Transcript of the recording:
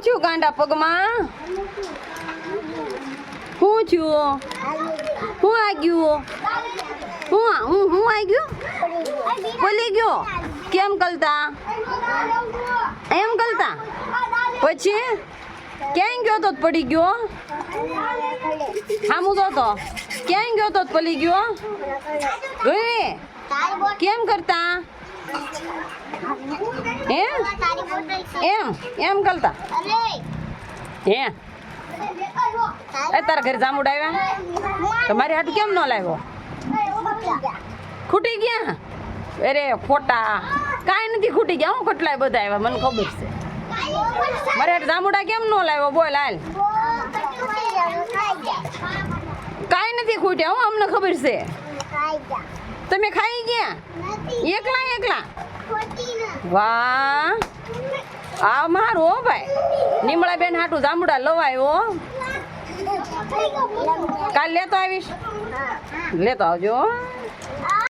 થયું ગાંડા પગમાં? શું થયું? શું આગયું? હું આગયું? પલી ગયો? કેમ કલતા? એમ કલતા? પછી ક્યાં ગયો તો પડી ગયો? હામું તો ક્યાં ગયો તો પલી ગયો? ગઈ કેમ કરતા? એમ કલતા? હે તારા ઘરે જામુડ આવ્યા? તમારી હાટું કેમ ન લાવ્યો? ખૂટી ગયા? અરે ખોટા, કાંઈ નથી ખૂટી ગયા. હું કેટલાય બધા આવ્યા, મને ખબર છે. મારે હાટું જામુડા કેમ ન લાવ્યો? બોલ હાલ. કાંઈ નથી ખૂટ્યા, હું અમને ખબર છે. તમે ખાઈ ગયા એકલા? વાહ, આ મારું હો ભાઈ. નિમળા બેન હાટું જામુડા લવાયો. કાલ લેતો આવીશ, લેતો આવજો.